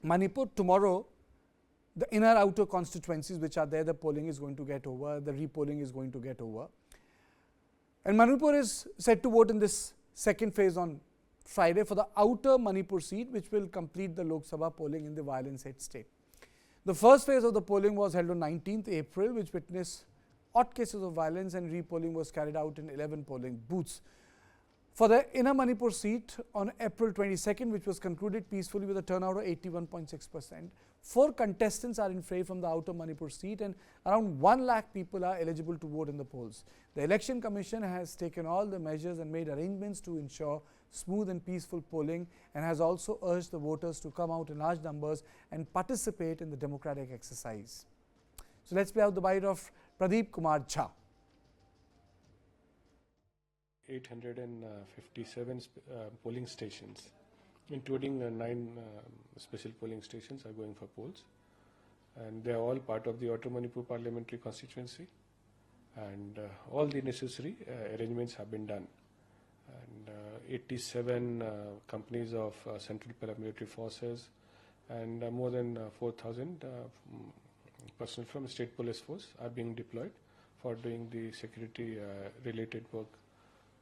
Manipur, tomorrow, the inner outer constituencies which are there, the polling is going to get over, the repolling is going to get over. And Manipur is set to vote in this second phase on Friday for the Outer Manipur seat, which will complete the Lok Sabha polling in the violence-hit state. The first phase of the polling was held on 19th April, which witnessed odd cases of violence, and repolling was carried out in 11 polling booths. For the Inner Manipur seat on April 22nd, which was concluded peacefully with a turnout of 81.6%. 4 contestants are in fray from the Outer Manipur seat, and around 1 lakh people are eligible to vote in the polls. The Election Commission has taken all the measures and made arrangements to ensure smooth and peaceful polling, and has also urged the voters to come out in large numbers and participate in the democratic exercise. So let's play out the bite of Pradeep Kumar Jha. 857 polling stations, including 9 special polling stations, are going for polls, and they are all part of the Outer Manipur parliamentary constituency, and all the necessary arrangements have been done. And 87 companies of Central Paramilitary Forces and more than 4,000 personnel from State Police Force are being deployed for doing the security related work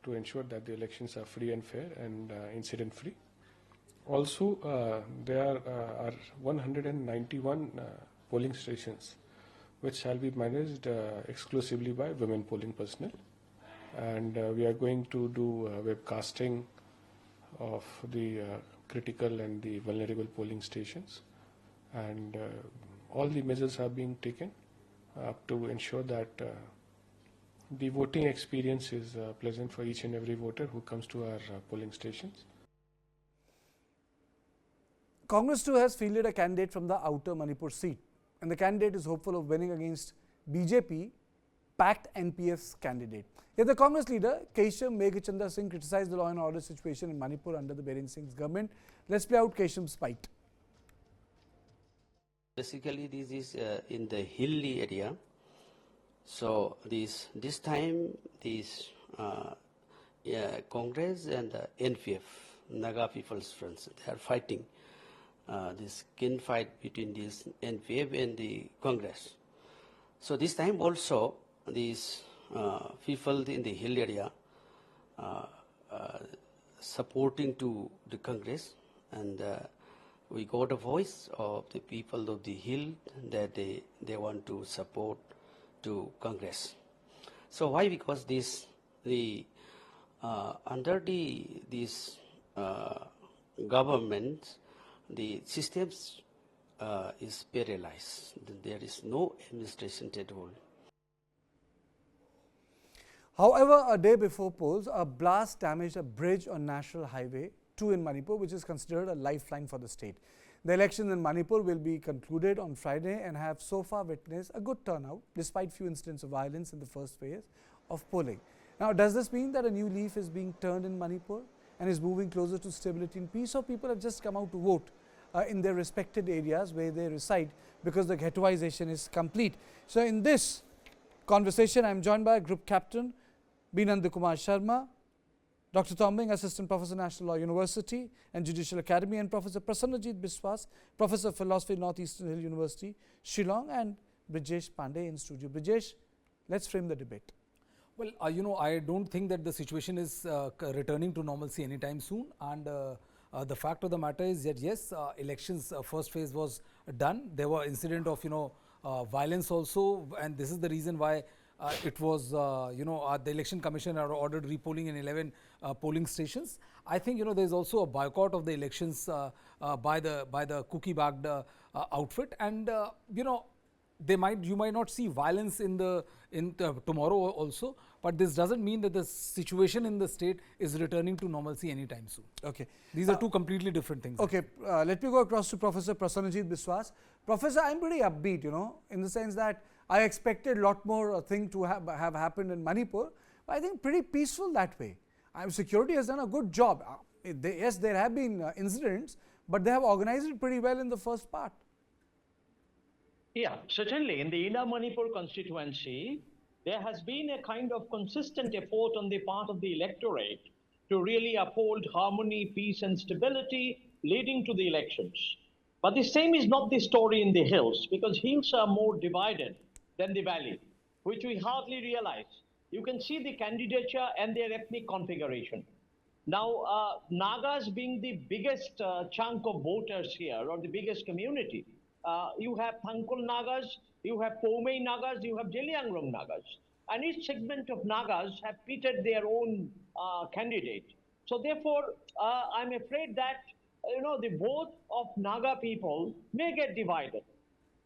to ensure that the elections are free and fair and incident free. Also, there are 191 polling stations which shall be managed exclusively by women polling personnel, and we are going to do webcasting of the critical and the vulnerable polling stations, and all the measures are being taken to ensure that the voting experience is pleasant for each and every voter who comes to our polling stations. Congress too has fielded a candidate from the Outer Manipur seat, and the candidate is hopeful of winning against BJP packed NPF's candidate. Yet the Congress leader Kesham Meghachandra Singh criticized the law and order situation in Manipur under the Biren Singh's government. Let's play out Kesham's bite. Basically, this is in the hilly area. So this time Congress and the NPF, Naga People's Friends, they are fighting this skin fight between this NPF and the Congress. So this time also these people in the hill area supporting to the Congress, and we got a voice of the people of the hill that they want to support to Congress. So why? Because under this government, the systems is paralyzed. There is no administration at all. However, a day before polls, a blast damaged a bridge on National Highway 2 in Manipur, which is considered a lifeline for the state. The elections in Manipur will be concluded on Friday and have so far witnessed a good turnout despite few incidents of violence in the first phase of polling. Now, does this mean that a new leaf is being turned in Manipur and is moving closer to stability and peace, or people have just come out to vote in their respected areas where they reside because the ghettoization is complete? So, in this conversation, I am joined by Group Captain Binand Kumar Sharma, Dr. Tombing, Assistant Professor, National Law University and Judicial Academy, and Professor Prasannajit Biswas, Professor of Philosophy, Northeastern Hill University, Shillong, and Brijesh Pandey in studio. Brijesh, let's frame the debate. Well, I don't think that the situation is returning to normalcy anytime soon, and the fact of the matter is that yes, elections first phase was done. There were incident of violence also, and this is the reason why it was the Election Commission had ordered repolling in 11 polling stations. I think there is also a boycott of the elections by the cookie-bagged outfit, and you might not see violence in tomorrow also, but this doesn't mean that the situation in the state is returning to normalcy anytime soon. Okay, these are two completely different things. Okay, let me go across to Professor Prasannajit Biswas. Professor, I'm pretty upbeat, in the sense that I expected a lot more thing to have happened in Manipur, but I think pretty peaceful that way. Security has done a good job. Yes, there have been incidents, but they have organized it pretty well in the first part. Yeah, certainly. In the Inner Manipur constituency, there has been a kind of consistent effort on the part of the electorate to really uphold harmony, peace and stability leading to the elections. But the same is not the story in the hills, because hills are more divided than the valley, which we hardly realize. You can see the candidature and their ethnic configuration. Now, Nagas being the biggest chunk of voters here, or the biggest community, you have Thankul Nagas, you have Pomei Nagas, you have Jeliangrong Nagas. And each segment of Nagas have pitted their own candidate. So therefore, I'm afraid that the vote of Naga people may get divided.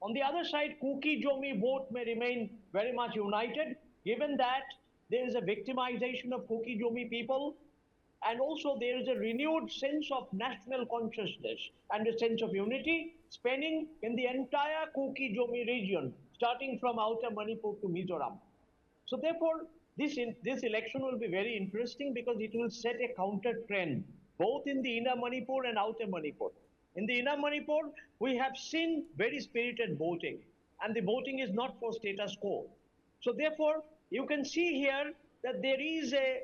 On the other side, Kuki Jomi vote may remain very much united, given that there is a victimization of Kuki Jomi people, and also there is a renewed sense of national consciousness and a sense of unity spanning in the entire Kuki Jomi region, starting from Outer Manipur to Mizoram. So therefore, this election will be very interesting, because it will set a counter trend both in the Inner Manipur and Outer Manipur. In the Inner Manipur, we have seen very spirited voting, and the voting is not for status quo. So therefore, you can see here that there is a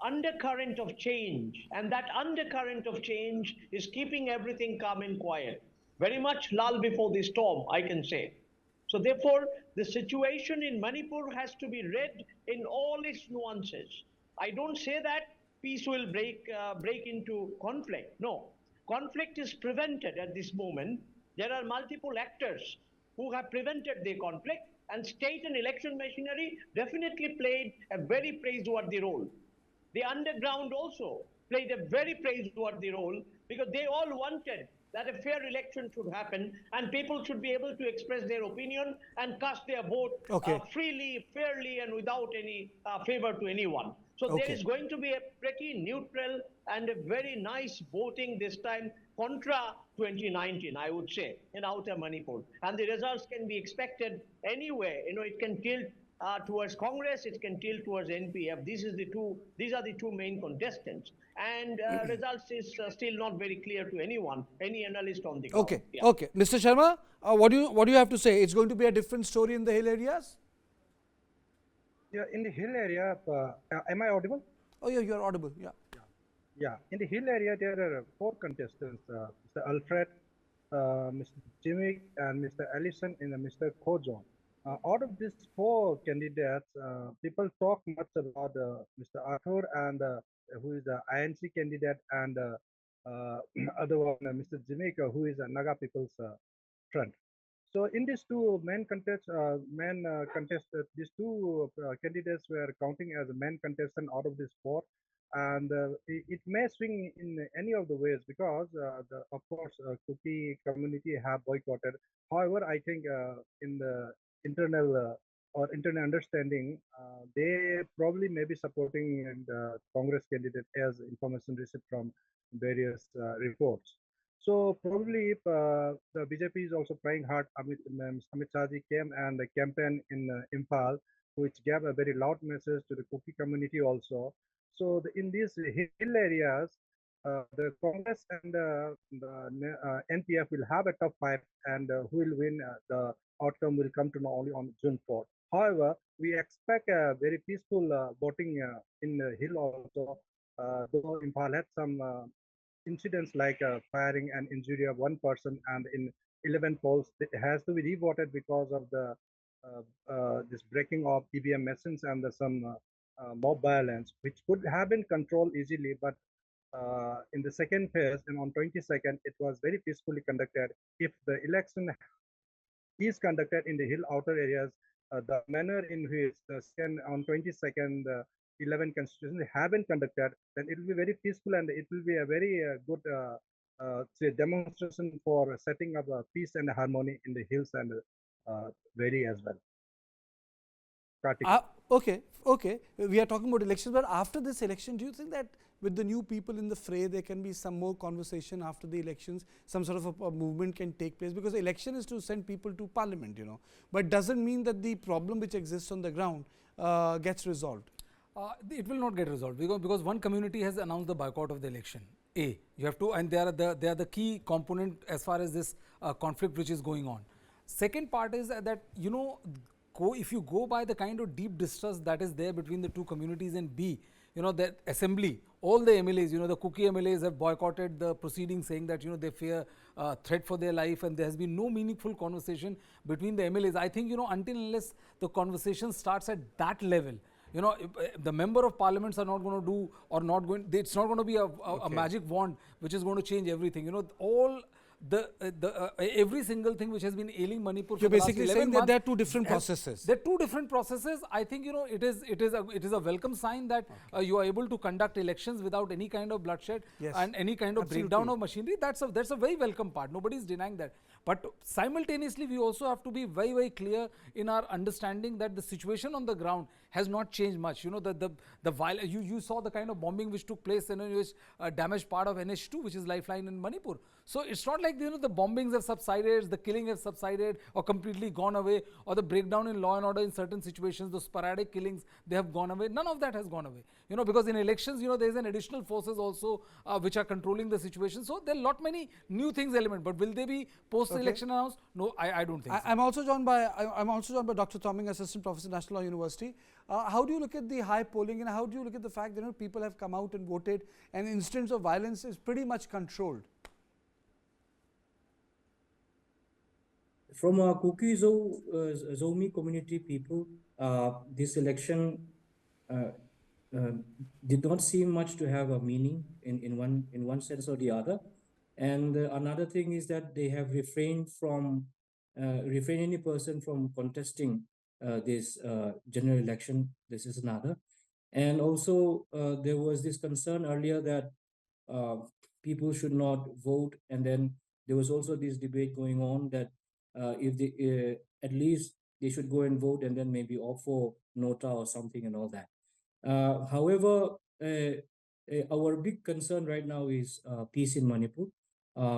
undercurrent of change, and that undercurrent of change is keeping everything calm and quiet. Very much lull before the storm, I can say. So therefore, the situation in Manipur has to be read in all its nuances. I don't say that peace will break into conflict. No, conflict is prevented at this moment. There are multiple actors who have prevented the conflict, and state and election machinery definitely played a very praiseworthy role. The underground also played a very praiseworthy role, because they all wanted that a fair election should happen and people should be able to express their opinion and cast their vote freely, fairly, and without any favor to anyone. So there is going to be a pretty neutral and a very nice voting this time, contra 2019, I would say, in Outer Manipur. And the results can be expected anyway. It can tilt towards Congress, it can tilt towards NPF. These are the two main contestants. And results is still not very clear to anyone, any analyst on the ground. Okay, okay. Mr. Sharma, what do you have to say? It's going to be a different story in the hill areas? Yeah, in the hill area, am I audible? Oh, yeah, you're audible. Yeah. Yeah, in the hill area, there are 4 contestants, Mr. Alfred, Mr. Jimmy, and Mr. Allison, and Mr. Kojo. Out of these 4 candidates, people talk much about Mr. Arthur, and who is the INC candidate, and other one, Mr. Jimika, who is a Naga People's Front. So in these 2 these 2 candidates were counting as a main contestant out of these 4, and it may swing in any of the ways, because of course Kuki community have boycotted. However, I think in the internal understanding, they probably may be supporting the Congress candidate, as information received from various reports. So probably the BJP is also trying hard. Amit Shah ji came and campaign in Imphal, which gave a very loud message to the Kuki community also. So in these hill areas, the Congress and the NPF will have a tough fight, and who will win, the outcome will come to know only on June 4th. However, we expect a very peaceful voting in the hill also, though Imphal had some incidents like firing and injury of 1 person, and in 11 polls it has to be revoted because of the this breaking of EVM machines and some mob violence, which could have been controlled easily, but in the second phase and on 22nd, it was very peacefully conducted. If the election is conducted in the hill outer areas, the manner in which the on 22nd 11 constitutions have been conducted, then it will be very peaceful, and it will be a very good say demonstration for setting up peace and harmony in the hills and valley as well. Okay. We are talking about elections, but after this election, do you think that with the new people in the fray, there can be some more conversation after the elections, some sort of a movement can take place? Because the election is to send people to parliament, but doesn't mean that the problem which exists on the ground gets resolved. It will not get resolved, because one community has announced the boycott of the election. You have to, and they are the key component as far as this conflict which is going on. Second part is that if you go by the kind of deep distrust that is there between the 2 communities, and that assembly, all the MLAs, the Kuki MLAs have boycotted the proceedings, saying that they fear threat for their life, and there has been no meaningful conversation between the MLAs. I think, until unless the conversation starts at that level, if the member of parliaments are not going to do or not going, it's not going to be a magic wand which is going to change everything. All every single thing which has been ailing Manipur for You're the last basically 11 saying that months there are two different processes. There are two different processes. I think, it is a welcome sign that you are able to conduct elections without any kind of bloodshed and any kind of breakdown of machinery. That's a very welcome part. Nobody is denying that. But simultaneously, we also have to be very, very clear in our understanding that the situation on the ground has not changed much. The violence, you saw the kind of bombing which took place, which damaged part of NH2, which is lifeline in Manipur. So it's not like the bombings have subsided, the killing has subsided or completely gone away, or the breakdown in law and order in certain situations, the sporadic killings, they have gone away. None of that has gone away. Because in elections, there is an additional forces also which are controlling the situation. So there are many new things element. But will they be post-election announced? No, I don't think so. I'm also joined by Dr. Toming, Assistant Professor, National Law University. How do you look at the high polling, and how do you look at the fact that people have come out and voted, and incidents of violence is pretty much controlled? From a Zomi community people, this election did not seem much to have a meaning in one sense or the other. And another thing is that they have refrained any person from contesting this general election. This is another. And also there was this concern earlier that people should not vote, and then there was also this debate going on that if they at least they should go and vote and then maybe opt for nota or something and all that. However, our big concern right now is peace in Manipur,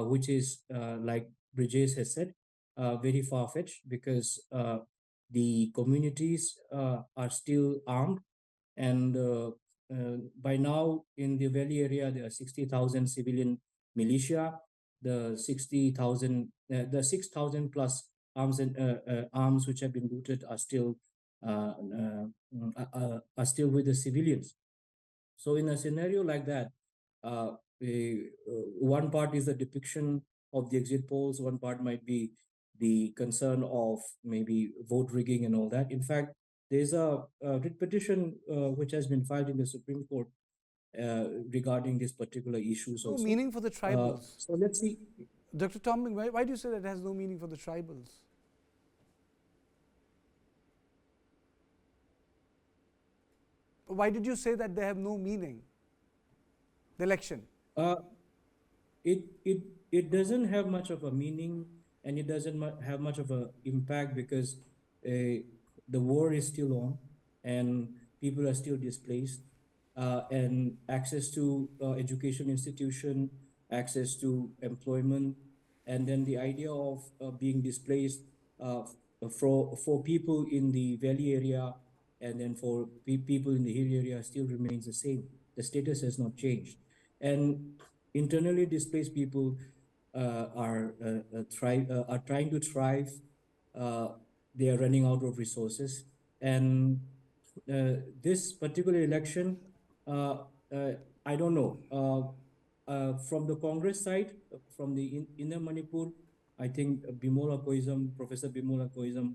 which is like Brijesh has said, very far-fetched, because the communities are still armed, and by now in the valley area there are 60,000 civilian militia. The 6,000 plus arms which have been looted are still with the civilians. So in a scenario like that, one part is the depiction of the exit polls, one part might be the concern of maybe vote rigging and all that. In fact, there's a writ petition which has been filed in the Supreme Court regarding these particular issues also. No meaning for the tribals. So let's see. Dr. Toming, why do you say that it has no meaning for the tribals? Why did you say that they have no meaning? The election. It doesn't have much of a meaning, and it doesn't have much of an impact, because the war is still on and people are still displaced, and access to education institution, access to employment, and then the idea of being displaced for people in the valley area and then for people in the hill area still remains the same. The status has not changed. And internally displaced people are trying to thrive. They are running out of resources. And this particular election, I don't know. From the Congress side, from the Inner Manipur, I think Professor Bimola Koizam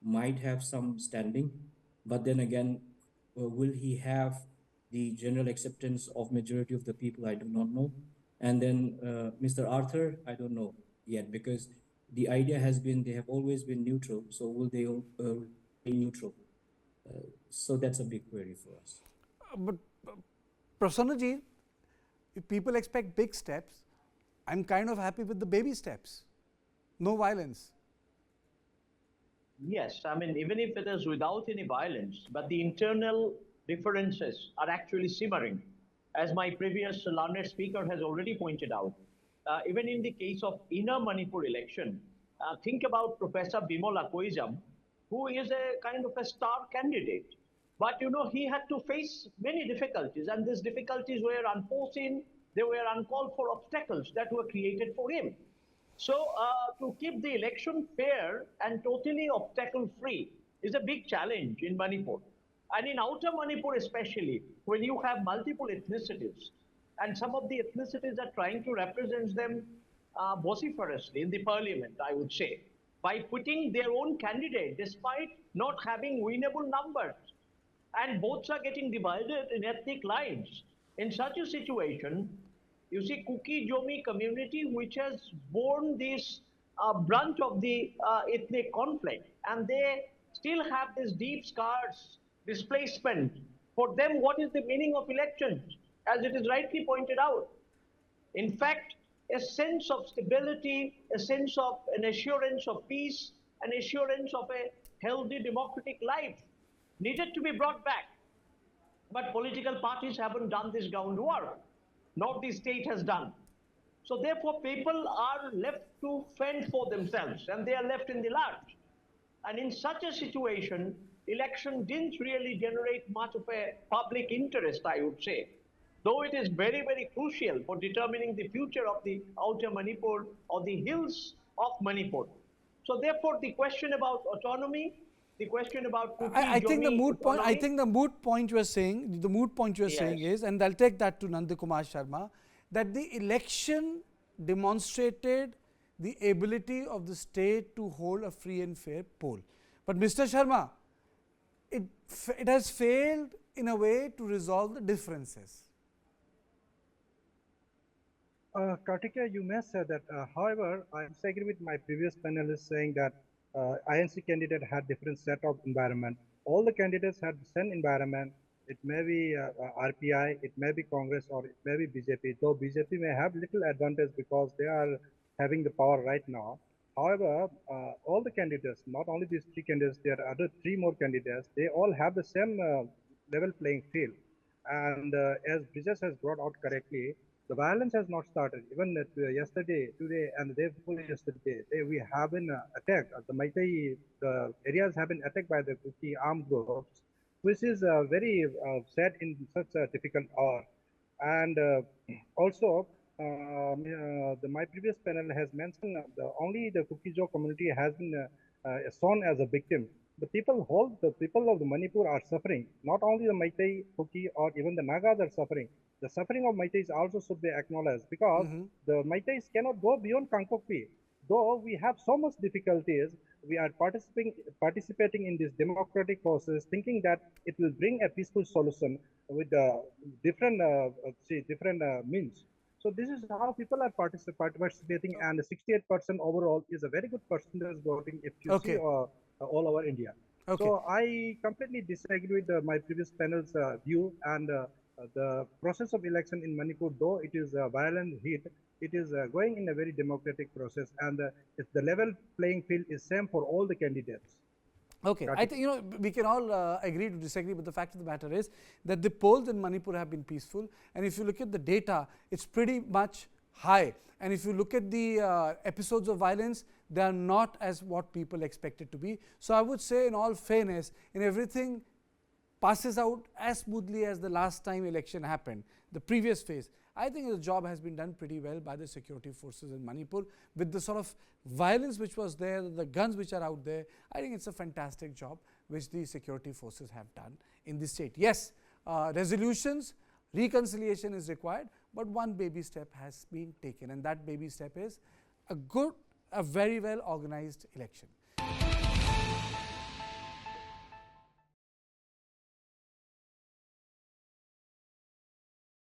might have some standing, but then again, will he have the general acceptance of majority of the people? I do not know. And then Mr. Arthur, I don't know yet, because the idea has been they have always been neutral. So will they be neutral? So that's a big query for us. But Prasannaji, if people expect big steps, I'm kind of happy with the baby steps. No violence. Yes, I mean, even if it is without any violence, but the internal differences are actually simmering, as my previous learned speaker has already pointed out. Even in the case of Inner Manipur election, think about Professor Bimola Koizam, who is a kind of a star candidate. But he had to face many difficulties, and these difficulties were unforeseen. They were uncalled for obstacles that were created for him. So to keep the election fair and totally obstacle-free is a big challenge in Manipur. And in Outer Manipur especially, when you have multiple ethnicities, and some of the ethnicities are trying to represent them vociferously in the parliament, I would say, by putting their own candidate despite not having winnable numbers. And votes are getting divided in ethnic lines. In such a situation, you see Kuki Jomi community which has borne this brunt of the ethnic conflict, and they still have these deep scars, displacement. For them, what is the meaning of elections? As it is rightly pointed out, in fact, a sense of stability, a sense of an assurance of peace, an assurance of a healthy democratic life needed to be brought back. But political parties haven't done this groundwork, nor the state has done. So therefore, people are left to fend for themselves, and they are left in the lurch. And in such a situation, election didn't really generate much of a public interest, I would say, though it is very, very crucial for determining the future of the Outer Manipur or the hills of Manipur. So therefore, the question about autonomy, the question about I think the Kuki-Jomi moot point. I autonomy. think the moot point you are saying. The moot point you are saying Yes. is, and I'll take that to Nandakumar Sharma, that the election demonstrated the ability of the state to hold a free and fair poll. But Mr. Sharma, it has failed in a way to resolve the differences. Kartika, you may say that. However, I disagree with my previous panelist saying that INC candidate had different set of environment. All the candidates had the same environment. It may be RPI, it may be Congress, or it may be BJP. Though BJP may have little advantage because they are having the power right now. However, all the candidates, not only these three candidates, there are other three more candidates. They all have the same level playing field. And as Bridges has brought out correctly, the violence has not started. Even yesterday, today, and the day before yesterday, we have been attacked. The Maitai, the areas have been attacked by the Kuki armed groups, which is very sad in such a difficult hour. And also, my previous panel has mentioned only the Kuki-Jo community has been shown as a victim. The people of the Manipur are suffering. Not only the Maitai, Kuki, or even the Nagas are suffering. The suffering of Maitais also should be acknowledged because the Maitais cannot go beyond Kangpokpi. Though we have so much difficulties, we are participating in this democratic process, thinking that it will bring a peaceful solution with different means. So this is how people are participating, and 68% overall is a very good percentage voting if you see all over India. Okay. So I completely disagree with my previous panel's view, and the process of election in Manipur, though it is a violent heat, it is going in a very democratic process, and the level playing field is same for all the candidates. Okay, I think we can all agree to disagree, but the fact of the matter is that the polls in Manipur have been peaceful, and if you look at the data, it's pretty much high. And if you look at the episodes of violence, they are not as what people expect it to be. So I would say, in all fairness, in everything passes out as smoothly as the last time election happened, the previous phase. I think the job has been done pretty well by the security forces in Manipur with the sort of violence which was there, the guns which are out there. I think it's a fantastic job which the security forces have done in the state. Yes, resolutions, reconciliation is required, but one baby step has been taken, and that baby step is a very well organized election.